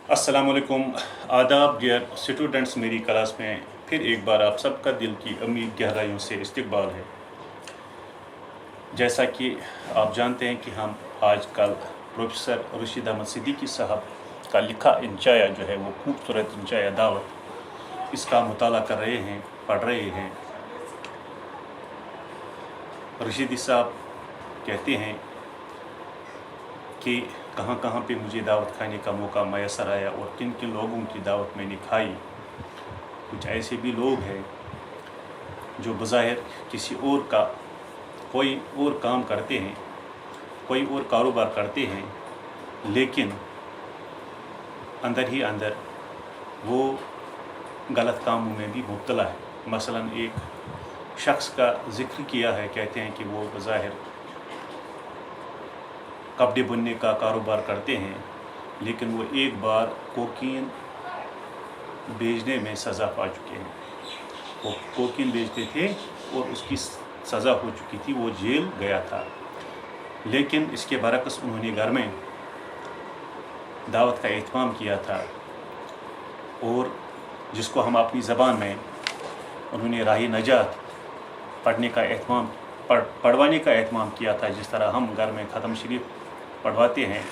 अस्सलामुअलैकुम, आदाब dear students. मेरी क्लास में फिर एक बार आप सबका दिल की अमीर गहराइयों से इस्तकबाल है। जैसा कि आप जानते हैं कि हम आजकल प्रोफेसर रशीद अहमद सिद्दीकी साहब का लिखा इंचाया जो है वो खूबसूरत इंचाया दावत, इसका मुताला कर रहे हैं, पढ़ रहे हैं। रशीदी साहब कहते हैं कि कहाँ कहाँ पे मुझे दावत खाने का मौका मैसर आया और किन किन लोगों की दावत मैंने खाई। कुछ ऐसे भी लोग हैं जो बज़ाहिर किसी और का कोई और काम करते हैं, कोई और कारोबार करते हैं, लेकिन अंदर ही अंदर वो गलत कामों में भी मुब्तला है। मसलन एक शख्स का जिक्र किया है, कहते हैं कि वो बज़ाहिर कपड़े बुनने का कारोबार करते हैं, लेकिन वो एक बार कोकीन बेचने में सज़ा पा चुके हैं। वो कोकीन बेचते थे और उसकी सज़ा हो चुकी थी, वो जेल गया था। लेकिन इसके बरक्स उन्होंने घर में दावत का एहतमाम किया था और जिसको हम अपनी ज़बान में उन्होंने राह नजात पढ़ने का एहतमाम पढ़वाने का एहतमाम किया था। जिस तरह हम घर में ख़त्म शरीफ पढ़वाते हैं,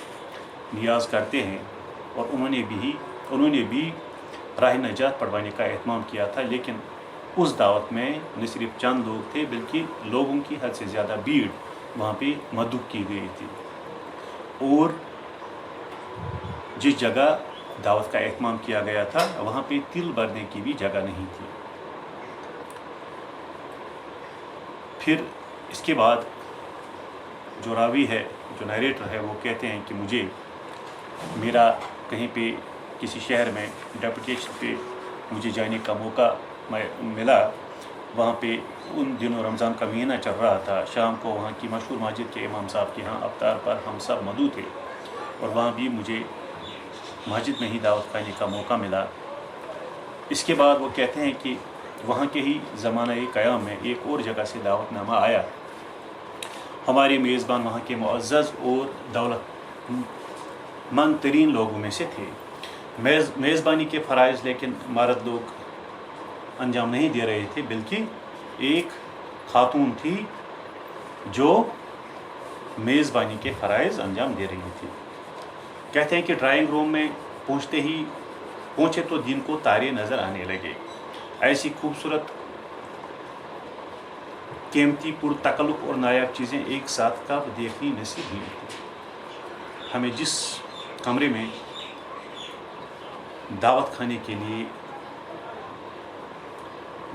नियाज़ करते हैं, और उन्होंने भी राह नजात पढ़वाने का एहतमाम किया था। लेकिन उस दावत में न सिर्फ चंद लोग थे, बल्कि लोगों की हद से ज़्यादा भीड़ वहाँ पे मदऊ की गई थी, और जिस जगह दावत का एहतमाम किया गया था वहाँ पे तिल भरने की भी जगह नहीं थी। फिर इसके बाद जो रावी है, जो नरेटर है, वो कहते हैं कि मेरा कहीं पे किसी शहर में डेपुटेशन पे मुझे जाने का मौका मिला। वहाँ पे उन दिनों रमज़ान का महीना चल रहा था। शाम को वहाँ की मशहूर मस्जिद के इमाम साहब के यहाँ अफ्तार पर हम सब मदऊ थे, और वहाँ भी मुझे मस्जिद में ही दावत खाने का मौका मिला। इसके बाद वो कहते हैं कि वहाँ के ही ज़माने क़याम में एक और जगह से दावतनामा आया। हमारे मेज़बान वहाँ के मुअज़्ज़ज़ और दौलतमंद तरीन लोगों में से थे। मेज़बानी के फ़राइज़ लेकिन मर्द लोग अंजाम नहीं दे रहे थे, बल्कि एक खातून थी जो मेज़बानी के फ़राइज़ अंजाम दे रही थी। कहते हैं कि ड्राइंग रूम में पहुँचे तो दिन को तारे नज़र आने लगे। ऐसी खूबसूरत, कीमती, पुरतकल्लुफ़ और नायाब चीज़ें एक साथ कब देखनी नसीब हुई थी। हमें जिस कमरे में दावत खाने के लिए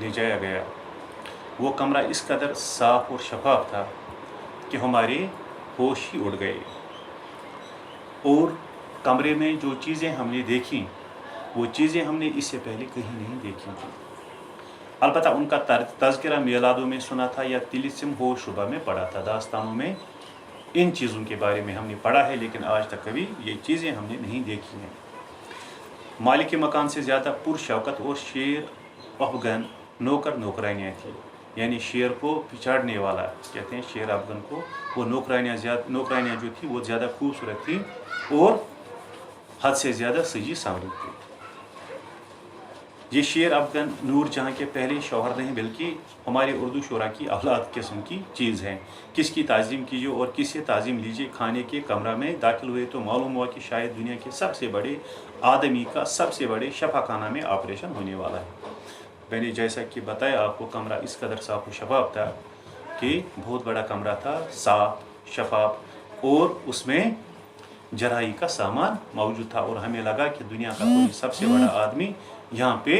ले जाया गया, वो कमरा इस कदर साफ़ और शफाफ था कि हमारे होश ही उड़ गए, और कमरे में जो चीज़ें हमने देखी वो चीज़ें हमने इससे पहले कहीं नहीं देखी थी। अलबत्ता उनका तज़किरा मिलादों में सुना था या तिलिस्म हो शुबा में पढ़ा था। दास्तानों में इन चीज़ों के बारे में हमने पढ़ा है, लेकिन आज तक कभी ये चीज़ें हमने नहीं देखी हैं। मालिक मकान से ज़्यादा पुरशौकत और शेर अफगन नौकर नौकरानियाँ थी, यानी शेर को पिछाड़ने वाला कहते हैं शेर अफगन को। वो नौकरानियाँ जो थी वो ज़्यादा खूबसूरत थी और हद से ज़्यादा सजी सांवरी थी। ये शेर अफगन नूर जहाँ के पहले शौहर नहीं, बल्कि हमारे उर्दू शोरा की औलाद किस्म की चीज़ है। किसकी ताज़ीम कीजिए और किससे ताज़ीम लीजिए। खाने के कमरा में दाखिल हुए तो मालूम हुआ कि शायद दुनिया के सबसे बड़े आदमी का सबसे बड़े शफाखाना में ऑपरेशन होने वाला है। मैंने जैसा कि बताया आपको, कमरा इस कदर साफ़ और शफाफ था कि बहुत बड़ा कमरा था, साफ़ शफाफ, और उसमें जराई का सामान मौजूद था। और हमें लगा कि दुनिया का कोई सबसे बड़ा आदमी यहाँ पे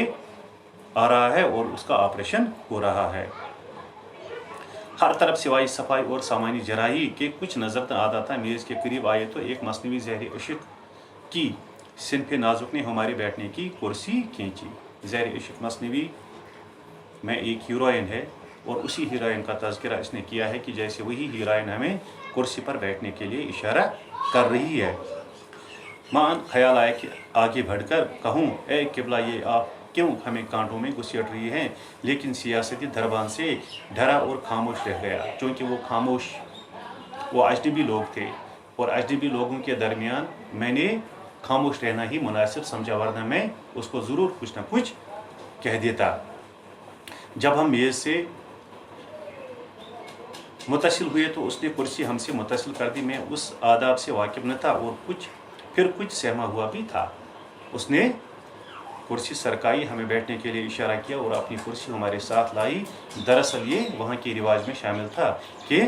आ रहा है और उसका ऑपरेशन हो रहा है। हर तरफ सिवाय सफाई और सामान्य जराही के कुछ नज़र न आता था। मेज़ के करीब आए तो एक मसनवी ज़हर इश्क की सिनफ़े नाजुक ने हमारे बैठने की कुर्सी खींची। ज़हर इश्क मसनवी में एक हीरोइन है, और उसी हीरोइन का तज़किरा इसने किया है कि जैसे वही हीरोइन हमें कुर्सी पर बैठने के लिए इशारा कर रही है। मान ख्याल आया कि आगे बढ़कर कहूँ, ए किबला, ये आप क्यों हमें कांटों में घुसेड़ रही हैं। लेकिन सियासती दरबान से डरा और खामोश रह गया, क्योंकि वो अजनबी लोग थे, और अजनबी लोगों के दरमियान मैंने खामोश रहना ही मुनासिब समझा, वरना मैं उसको ज़रूर कुछ ना कुछ कह देता। जब हम मेज़ से मुतसिल हुए तो उसने कुर्सी हमसे मुतसिल कर दी। मैं उस आदाब से वाकिफ़ न था और कुछ सहमा हुआ भी था। उसने कुर्सी सरकाई, हमें बैठने के लिए इशारा किया और अपनी कुर्सी हमारे साथ लाई। दरअसल ये वहाँ के रिवाज में शामिल था कि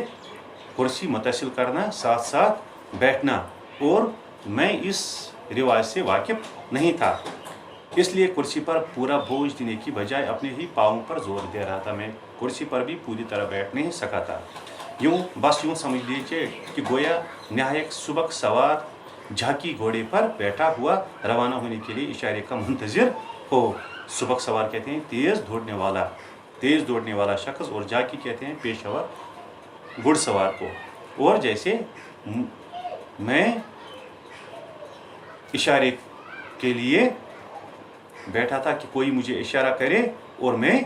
कुर्सी मुतसिल करना, साथ साथ बैठना, और मैं इस रिवाज से वाकिफ़ नहीं था, इसलिए कुर्सी पर पूरा बोझ देने की बजाय अपने ही पाँव पर जोर दे रहा था। मैं कुर्सी पर भी पूरी तरह बैठ नहीं सका था। यूँ समझ लीजिए कि गोया न्यायक सुबक सवार झाकी घोड़े पर बैठा हुआ रवाना होने के लिए इशारे का मुंतजिर हो। सुबक सवार कहते हैं तेज़ दौड़ने वाला शख्स, और झाकी कहते हैं पेशेवर घुड़सवार को। और जैसे मैं इशारे के लिए बैठा था कि कोई मुझे इशारा करे और मैं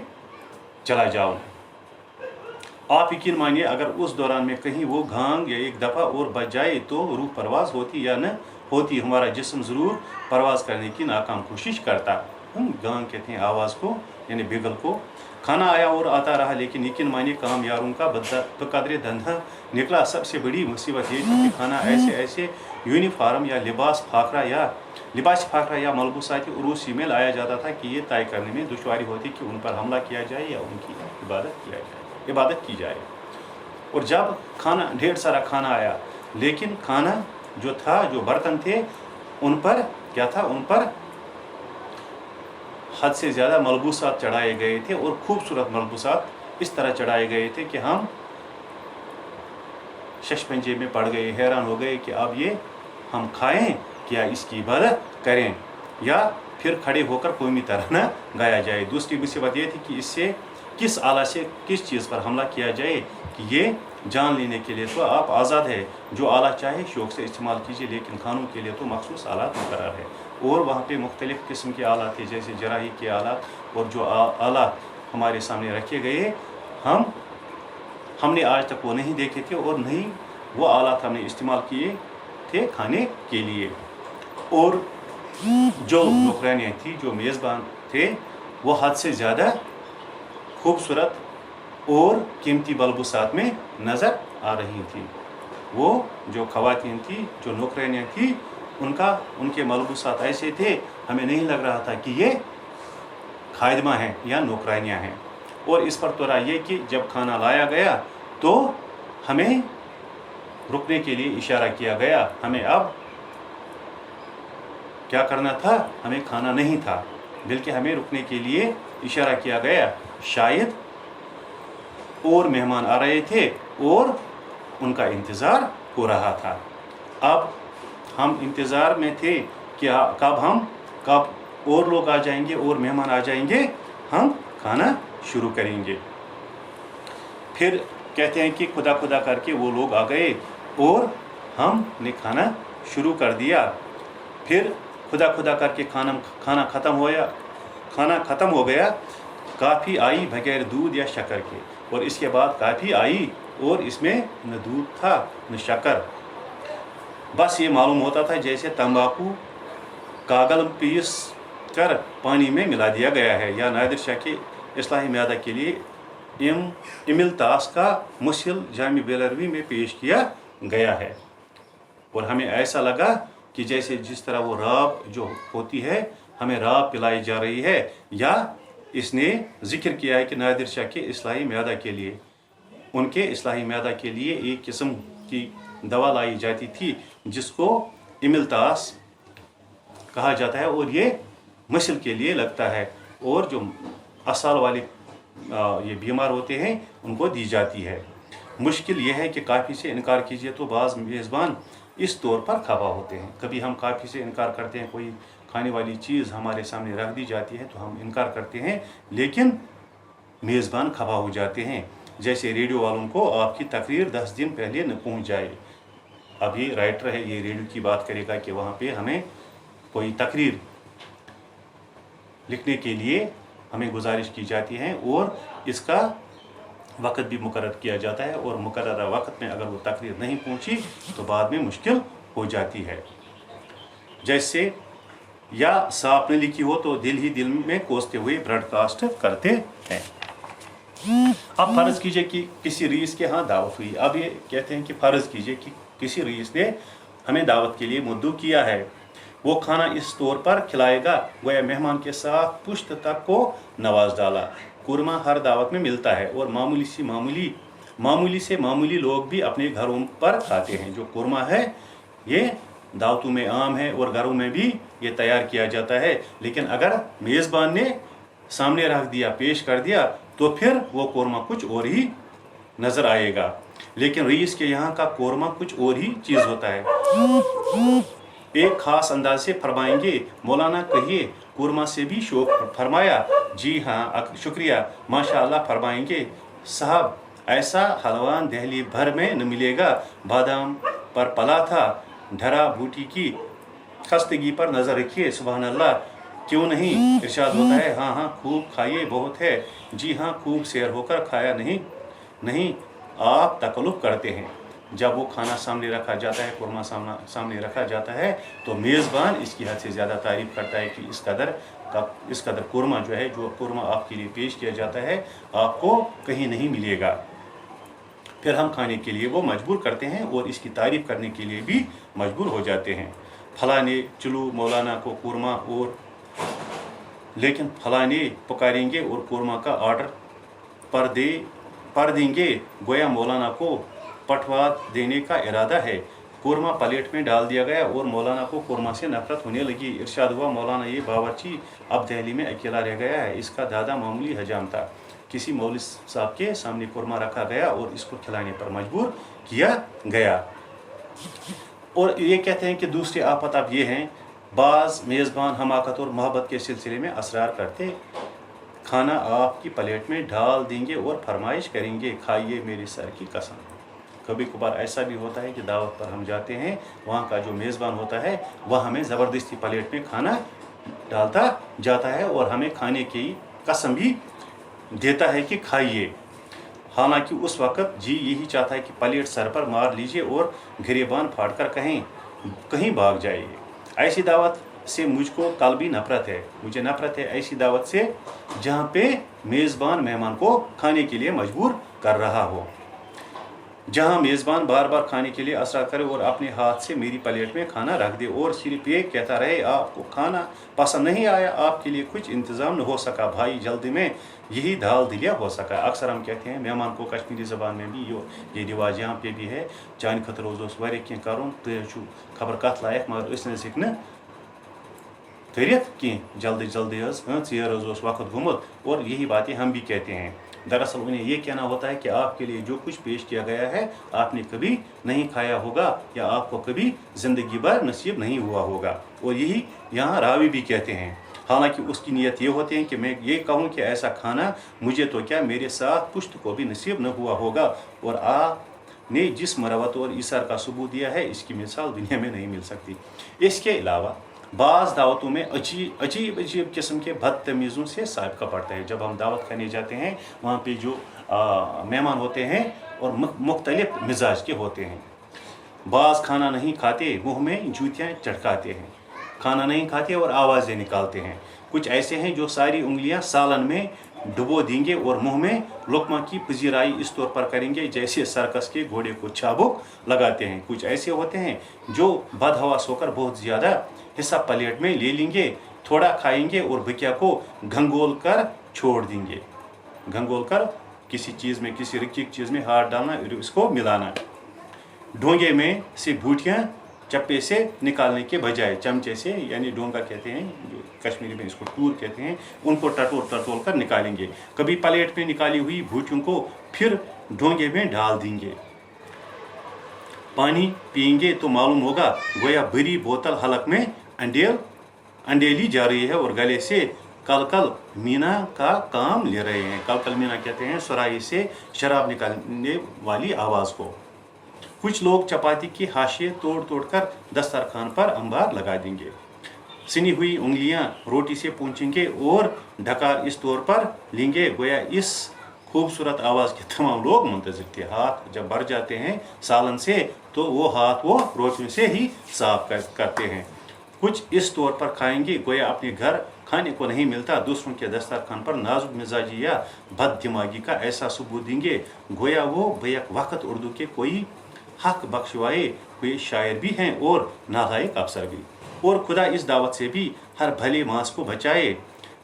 चला जाऊं। आप यकीन मानिए, अगर उस दौरान में कहीं वो घांग या एक दफ़ा और बच जाए तो रूह परवाज होती या न होती, हमारा जिस्म ज़रूर परवाज करने की नाकाम कोशिश करता। घांग कहते हैं आवाज़ को, यानी बिगल को। खाना आया और आता रहा, लेकिन यकीन मानिए काम यारों का बकदरे धंधा निकला। सबसे बड़ी मुसीबत ये थी कि खाना ऐसे यूनिफॉर्म या लिबास फाखरा या मलबूसाती उरूसी में लाया जाता था कि ये तय करने में दुश्वारी होती कि उन पर हमला किया जाए या उनकी इबादत की जाए। और जब ढेर सारा खाना आया, लेकिन खाना जो था, जो बर्तन थे, उन पर क्या था, उन पर हद से ज़्यादा मलबूसात चढ़ाए गए थे, और खूबसूरत मलबूसात इस तरह चढ़ाए गए थे कि हम शशपंजे में पड़ गए, हैरान हो गए कि अब ये हम खाएं क्या इसकी इबादत करें, या फिर खड़े होकर कौमी तरह गाया जाए। दूसरी मुसीबत ये थी कि इससे किस आला से किस चीज़ पर हमला किया जाए कि ये जान लेने के लिए तो आप आज़ाद है, जो आला चाहे शौक़ से इस्तेमाल कीजिए, लेकिन खानों के लिए तो मखसूस आलात मुकर्रर है। और वहाँ पे मुख्तलिफ़ किस्म के आलात थे, जैसे जराही के आलात, और जो आलात हमारे सामने रखे गए हमने आज तक वो नहीं देखे थे, और नहीं वो आलात हमने इस्तेमाल किए थे खाने के लिए। और जो नौकरानियाँ थी, जो मेज़बान थे, वो हद से ज़्यादा खूबसूरत और कीमती बलबूसात में नज़र आ रही थी। वो जो ख़वातीन थी, जो नौकरानियाँ थी, उनके मलबूसात ऐसे थे, हमें नहीं लग रहा था कि ये खादिमा हैं या नौकरानियाँ हैं। और इस पर तोरा ये कि जब खाना लाया गया तो हमें रुकने के लिए इशारा किया गया। हमें अब क्या करना था, हमें खाना नहीं था, बल्कि हमें रुकने के लिए इशारा किया गया। शायद और मेहमान आ रहे थे और उनका इंतज़ार हो रहा था। अब हम इंतज़ार में थे कि कब और लोग आ जाएंगे और मेहमान आ जाएंगे, हम खाना शुरू करेंगे। फिर कहते हैं कि खुदा करके वो लोग आ गए और हमने खाना शुरू कर दिया। फिर खुदा करके खाना ख़त्म हो गया। काफ़ी आई बगैर दूध या शक्कर के, और इसके बाद काफ़ी आई और इसमें न दूध था न शक्कर। बस ये मालूम होता था जैसे तंबाकू कागल पीस कर पानी में मिला दिया गया है, या नादिर शाह के इस्लाही म्यादा के लिए इमिलतास का मुश्किल जामी बेलरवी में पेश किया गया है। और हमें ऐसा लगा कि जैसे जिस तरह वो राब जो होती है, हमें राब पिलाई जा रही है, या इसने जिक्र किया है कि नादिर शाह के इस्लाही म्यादा के लिए, उनके इस्लाही म्यादा के लिए एक किस्म की दवा लाई जाती थी जिसको इमिलतास कहा जाता है, और ये मसल के लिए लगता है, और जो असाल वाले ये बीमार होते हैं उनको दी जाती है। मुश्किल ये है कि काफ़ी से इनकार कीजिए तो बाज़ मेज़बान इस तौर पर खफा होते हैं। कभी हम काफ़ी से इनकार करते हैं, कोई खाने वाली चीज़ हमारे सामने रख दी जाती है तो हम इनकार करते हैं, लेकिन मेज़बान खफा हो जाते हैं। जैसे रेडियो वालों को आपकी तकरीर 10 दिन पहले न पहुंच जाए। अभी राइटर है, ये रेडियो की बात करेगा कि वहाँ पे हमें कोई तकरीर लिखने के लिए हमें गुजारिश की जाती है, और इसका वक़्त भी मुकर्रर किया जाता है, और मुकर्रर वक़्त में अगर वो तकरीर नहीं पहुंची तो बाद में मुश्किल हो जाती है। जैसे या सांप ने लिखी हो तो दिल ही दिल में कोसते हुए ब्रॉडकास्ट करते हैं। अब फर्ज कीजिए कि किसी रईस के यहाँ दावत हुई। अब ये कहते हैं कि फर्ज कीजिए कि किसी रईस ने हमें दावत के लिए मुद्दू किया है, वो खाना इस तौर पर खिलाएगा गोया मेहमान के साथ पुश्त तक को नवाज डाला। कुरमा हर दावत में मिलता है और मामूली से मामूली लोग भी अपने घरों पर खाते हैं। जो कुरमा है ये दावतों में आम है और घरों में भी ये तैयार किया जाता है, लेकिन अगर मेज़बान ने सामने रख दिया, पेश कर दिया, तो फिर वो कोरमा कुछ और ही नज़र आएगा। लेकिन रईस के यहाँ का कोरमा कुछ और ही चीज़ होता है। एक खास अंदाज से फरमाएंगे, मौलाना कहिए कोरमा से भी शौक फरमाया। जी हाँ शुक्रिया, माशाअल्लाह फरमाएंगे साहब, ऐसा हलवान दहली भर में न मिलेगा। बादाम पर पला था, ढरा बूटी की खस्तगी पर नजर रखिए। सुभान अल्लाह, क्यों नहीं, इरशाद होता है। हाँ हाँ खूब खाइए, बहुत है। जी हाँ खूब सैर होकर खाया नहीं आप तकल्लुफ करते हैं। जब वो खाना सामने रखा जाता है, कुरमा सामने रखा जाता है, तो मेज़बान इसकी हद से ज़्यादा तारीफ करता है कि इस कदर कुरमा जो है, जो कुरमा आपके लिए पेश किया जाता है, आपको कहीं नहीं मिलेगा। फिर हम खाने के लिए वो मजबूर करते हैं और इसकी तारीफ करने के लिए भी मजबूर हो जाते हैं। फलाने चलो मौलाना को कुरमा, और लेकिन फलाने पुकारेंगे और कुरमा का ऑर्डर पर देंगे, गोया मौलाना को पठवा देने का इरादा है। कुरमा प्लेट में डाल दिया गया और मौलाना को कुरमा से नफरत होने लगी। इरशाद हुआ, मौलाना ये बावर्ची अब दिल्ली में अकेला रह गया है, इसका दादा मामूली हजाम था। किसी मौलवी साहब के सामने कुरमा रखा गया और इसको खिलाने पर मजबूर किया गया। और ये कहते हैं कि दूसरे आफत अब ये हैं, बाज़ मेज़बान हमाकत और मोहब्बत के सिलसिले में असरार करते, खाना आपकी प्लेट में डाल देंगे और फरमाइश करेंगे, खाइए मेरे सर की कसम। कभी कभार ऐसा भी होता है कि दावत पर हम जाते हैं, वहाँ का जो मेज़बान होता है वह हमें ज़बरदस्ती प्लेट में खाना डालता जाता है और हमें खाने की कसम भी देता है कि खाइए। हालांकि उस वक़्त जी यही चाहता है कि प्लेट सर पर मार लीजिए और गिरेबान फाड़ कर कहीं भाग जाइए। ऐसी दावत से मुझको कल भी नफरत है, मुझे नफरत है ऐसी दावत से जहाँ पे मेज़बान मेहमान को खाने के लिए मजबूर कर रहा हो, जहाँ मेज़बान बार बार खाने के लिए असरा करे और अपने हाथ से मेरी प्लेट में खाना रख दे और सिर्फ ये कहता रहे, आपको खाना पसंद नहीं आया, आपके लिए कुछ इंतज़ाम न हो सका, भाई जल्दी में यही दाल दिलिया हो सका। अक्सर हम कहते हैं मेहमान को कश्मीरी ज़बान में भी ये रिवाज यहाँ पे भी है, चान खतर रोज वारे कह करुन तो खबर कत लायक, मगर न करित की जल्दी जल्दी चेर वक्त गुमुत। और यही बातें हम भी कहते हैं। दरअसल उन्हें ये कहना होता है कि आपके लिए जो कुछ पेश किया गया है आपने कभी नहीं खाया होगा या आपको कभी ज़िंदगी भर नसीब नहीं हुआ होगा। और यही यहाँ रावी भी कहते हैं। हालांकि उसकी नीयत ये होती है कि मैं ये कहूँ कि ऐसा खाना मुझे तो क्या मेरे साथ पुश्त को भी नसीब न हुआ होगा। और आपने जिस मरवत और ईसार का सबूत दिया है, इसकी मिसाल दुनिया में नहीं मिल सकती। इसके अलावा बाज़ दावतों में अजीब किस्म के बदतमीज़ों से साबिका पड़ता है। जब हम दावत खाने जाते हैं, वहाँ पे जो मेहमान होते हैं और मुख्तलिफ मिजाज के होते हैं। बाज़ खाना नहीं खाते, मुँह में जूतियाँ चटकाते हैं, खाना नहीं खाते और आवाज़ें निकालते हैं। कुछ ऐसे हैं जो सारी उंगलियां सालन में डुबो देंगे और मुंह में लुकमा की पजीराई इस तौर पर करेंगे जैसे सर्कस के घोड़े को चाबुक लगाते हैं। कुछ ऐसे होते हैं जो बदहवास होकर बहुत ज़्यादा हिस्सा प्लेट में ले लेंगे, थोड़ा खाएंगे और बकिया को घंगोल कर छोड़ देंगे। घंगोल कर किसी चीज़ में, किसी रखीक चीज़ में हाथ डालना और इसको मिलाना। ढोंगे में से बूटियाँ चप्पे से निकालने के बजाय चमचे से, यानी डोंगा कहते हैं, जो कश्मीरी में इसको टूर कहते हैं, उनको टटोल कर निकालेंगे। कभी प्लेट में निकाली हुई बूटियों को फिर ढोंगे में डाल देंगे। पानी पिएंगे तो मालूम होगा गोया बड़ी बोतल हलक में अंडेली जा रही है और गले से कलकल मीना का काम ले रहे हैं। कलकल मीना कहते हैं सुराही से शराब निकालने वाली आवाज़ को। कुछ लोग चपाती की हाशिए तोड़ कर दस्तरखान पर अंबार लगा देंगे। सिनी हुई उंगलियां रोटी से पूंछेंगे और ढकार इस तौर पर लेंगे गोया इस खूबसूरत आवाज़ के तमाम लोग मुंतज़िर थे। हाथ जब भर जाते हैं सालन से तो वो हाथ वो रोटियों से ही साफ करते हैं। कुछ इस तौर पर खाएंगे गोया अपने घर खाने को नहीं मिलता, दूसरों के दस्तरखान पर नाजुक मिजाजी या बद दिमागी का ऐसा सबूत देंगे गोया वो बैक वक्त उर्दू के कोई हक बख्शवाए हुए शायर भी हैं और नालायक अफसर भी। और खुदा इस दावत से भी हर भले मांस को बचाए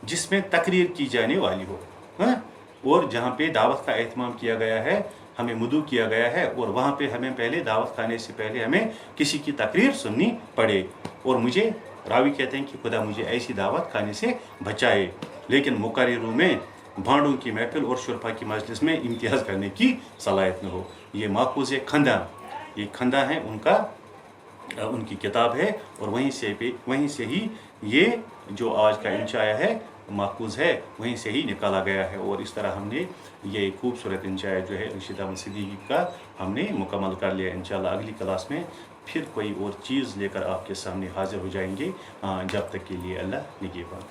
जिसमें तकरीर की जाने वाली हो। और जहाँ पे दावत का एहतमाम किया गया है, हमें मुदू किया गया है, और वहाँ पे हमें पहले दावत खाने से पहले हमें किसी की तकरीर सुननी पड़े। और मुझे रावी कहते हैं कि खुदा मुझे ऐसी दावत खाने से बचाए, लेकिन मुकर्रिरों में भांडों की महफिल और शुरफा की मजलिस में इम्तियाज़ करने की सलाहियत न हो। ये माकूज़ खंदा, ये खंदा है उनकी किताब है, और वहीं से ही ये जो आज का इंशा है माकूज़ है, वहीं से ही निकाला गया है। और इस तरह हमने ये खूबसूरत इंशा जो है रशीद अहमद सिद्दीकी का हमने मुकम्मल कर लिया। इंशाअल्लाह अगली क्लास में फिर कोई और चीज़ लेकर आपके सामने हाजिर हो जाएंगे। जब तक के लिए अल्लाह निगहबान।